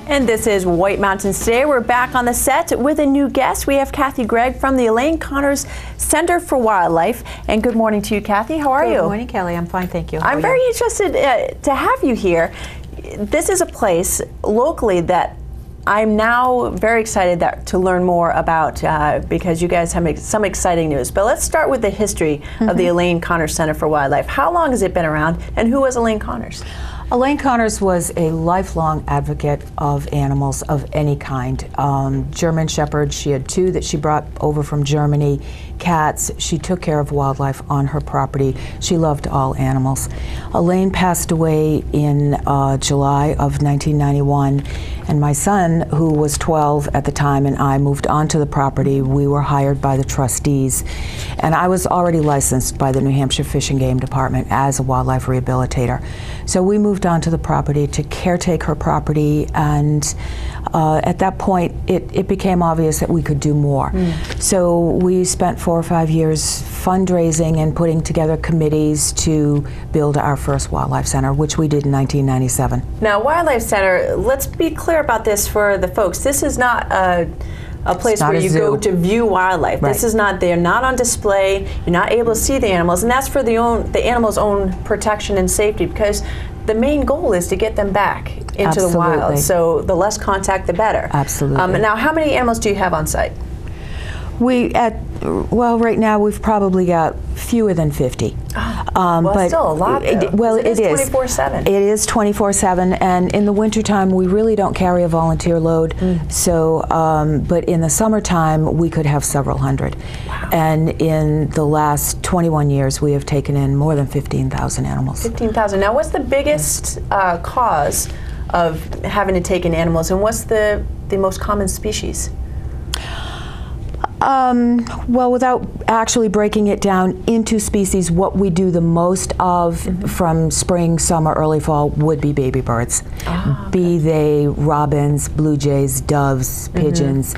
And this is White Mountains Today. We're back on the set with a new guest. We have Kathy Gregg from the Elaine Connors Center for Wildlife. And good morning to you, Kathy. How are you? Good morning, Kelly. I'm fine, thank you. I'm very interested to have you here. This is a place locally that I'm now very excited to learn more about because you guys have some exciting news. But let's start with the history of the Elaine Connors Center for Wildlife. How long has it been around, and who was Elaine Connors? Elaine Connors was a lifelong advocate of animals of any kind. German Shepherds, she had 2 that she brought over from Germany, cats. She took care of wildlife on her property. She loved all animals. Elaine passed away in July of 1991, and my son, who was 12 at the time, and I moved onto the property. We were hired by the trustees, and I was already licensed by the New Hampshire Fish and Game Department as a wildlife rehabilitator. So we moved onto the property to caretake her property, and at that point it became obvious that we could do more. So we spent 4 or 5 years fundraising and putting together committees to build our first wildlife center, which we did in 1997. Now, Wildlife Center, let's be clear about this for the folks. This is not a place where you go to view wildlife. Right. This is not, they're not on display, you're not able to see the animals, and that's for the animals' own protection and safety, because the main goal is to get them back into the wild. So the less contact, the better. Absolutely. Now, how many animals do you have on site? Well, right now we've probably got fewer than 50. Well, but still a lot, though. Well, it is 24/7. It is 24/7, and in the wintertime we really don't carry a volunteer load. So, but in the summertime we could have several hundred. Wow. And in the last 21 years we have taken in more than 15,000 animals. 15,000. Now, what's the biggest cause of having to take in animals, and what's the most common species? Well, without actually breaking it down into species, what we do the most of from spring, summer, early fall would be baby birds. Be they robins, blue jays, doves, pigeons,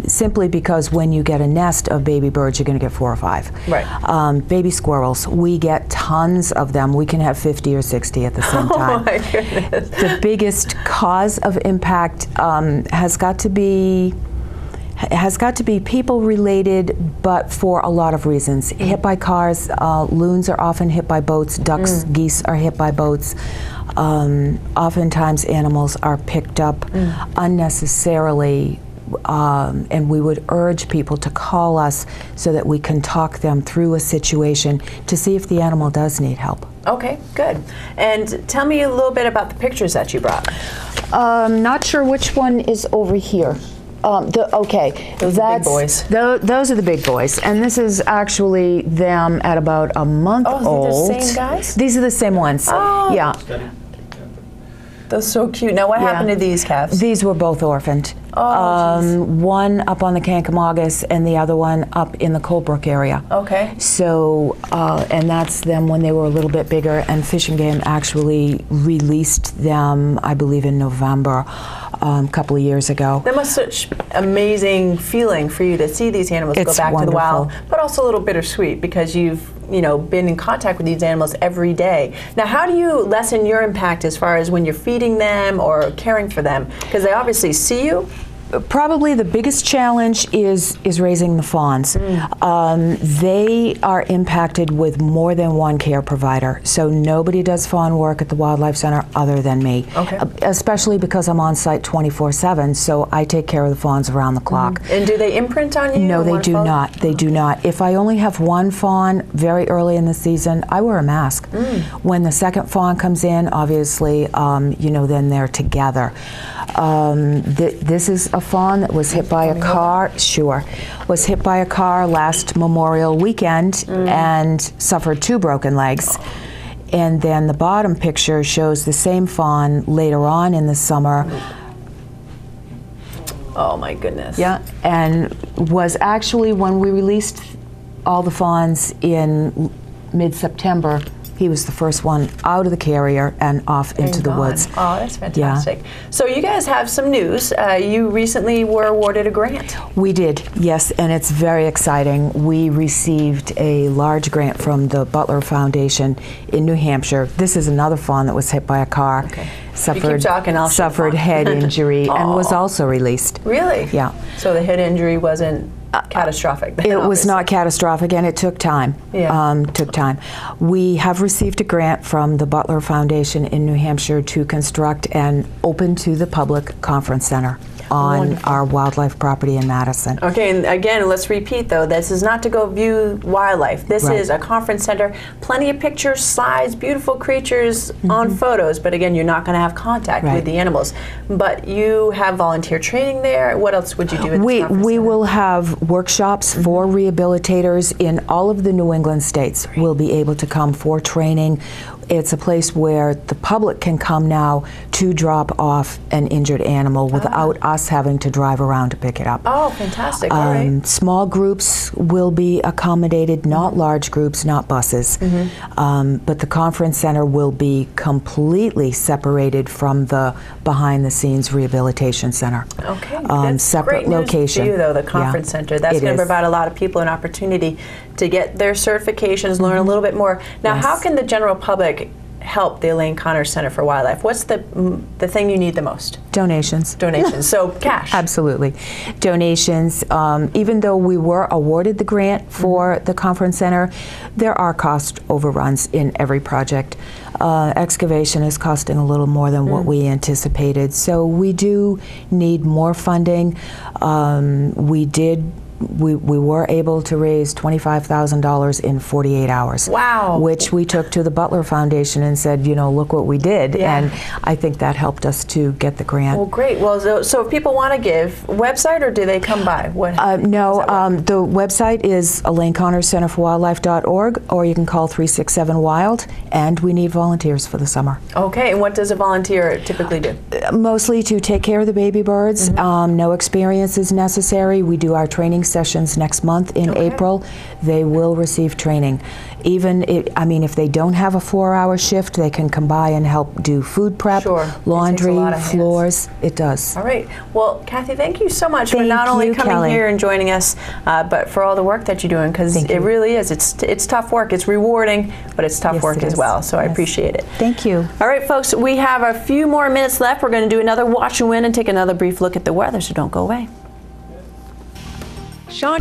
simply because when you get a nest of baby birds, you're going to get 4 or 5. Right. Baby squirrels, we get tons of them. We can have 50 or 60 at the same time. Oh my goodness. The biggest cause of impact has got to be people related, but for a lot of reasons. Hit by cars, loons are often hit by boats, ducks, geese are hit by boats. Oftentimes animals are picked up unnecessarily, and we would urge people to call us so that we can talk them through a situation to see if the animal does need help. Okay, good. And tell me a little bit about the pictures that you brought. Not sure which one is over here. Okay, those are the big boys. Those are the big boys, and this is actually them at about a month old. Oh, these are the same guys? These are the same ones. Oh. Yeah. Those are so cute. Now, what happened to these calves? These were both orphaned. Oh, one up on the Kankamogus and the other one up in the Colebrook area. Okay. So, and that's them when they were a little bit bigger, and Fish and Game actually released them, I believe, in November. A couple of years ago. That must be such amazing feeling for you to see these animals go back to the wild, but also a little bittersweet because you've been in contact with these animals every day. Now, how do you lessen your impact as far as when you're feeding them or caring for them? Because they obviously see you. Probably the biggest challenge is raising the fawns. They are impacted with more than one care provider, so nobody does fawn work at the Wildlife Center other than me. Okay. Especially because I'm on site 24/7, so I take care of the fawns around the clock. And do they imprint on you? No, they do not. They do not. If I only have one fawn very early in the season, I wear a mask. When the second fawn comes in, obviously, then they're together. This is a fawn that was hit by a car. Was hit by a car last Memorial weekend and suffered 2 broken legs. And then the bottom picture shows the same fawn later on in the summer. Oh my goodness. Yeah, and was actually, when we released all the fawns in mid-September, He was the first one out of the carrier and off into the woods. Oh, that's fantastic. Yeah. So you guys have some news. You recently were awarded a grant. We did, yes, and it's very exciting. We received a large grant from the Butler Foundation in New Hampshire. This is another fawn that was hit by a car. Okay. keep talking, I'll suffered head injury and was also released. Really? Yeah. So the head injury wasn't catastrophic? It was not catastrophic, and it took time. Yeah. Took time. We have received a grant from the Butler Foundation in New Hampshire to construct an open to the public conference center on our wildlife property in Madison. Okay, and again, let's repeat though, this is not to go view wildlife. This is a conference center, plenty of pictures, slides, beautiful creatures on photos, but again, you're not going to have contact with the animals. But you have volunteer training there. What else would you do at this conference We center? will have workshops for rehabilitators in all of the New England states. Will be able to come for training. It's a place where the public can come now to drop off an injured animal without us having to drive around to pick it up. Oh, fantastic. All right. Small groups will be accommodated, not large groups, not buses. But the conference center will be completely separated from the behind-the-scenes rehabilitation center. Okay. That's separate great news location. for you, though, the conference center. That's going to provide a lot of people an opportunity to get their certifications, learn a little bit more. Now, how can the general public help the Elaine Conner Center for Wildlife? What's the thing you need the most? Donations. Donations. So cash. Absolutely. Donations. Even though we were awarded the grant for the conference center, there are cost overruns in every project. Excavation is costing a little more than what we anticipated, so we do need more funding. We were able to raise $25,000 in 48 hours. Wow. Which we took to the Butler Foundation and said, you know, look what we did. And I think that helped us to get the grant. Well, great. Well, so if people want to give, website or do they come by? No, the website is ElaineConnerCenterForWildlife.org, or you can call 367-WILD, and we need volunteers for the summer. Okay, and what does a volunteer typically do? Mostly to take care of the baby birds. No experience is necessary. We do our training sessions next month in April. They will receive training. Even if they don't have a 4-hour shift, they can come by and help do food prep, laundry, floors. It does. All right. Well, Kathy, thank you so much for not only coming here and joining us, but for all the work that you're doing, because it really is. It's tough work. It's rewarding, but it's tough work as well. So I appreciate it. Thank you. All right, folks, we have a few more minutes left. We're going to do another Watch and Win and take another brief look at the weather, so don't go away. Sean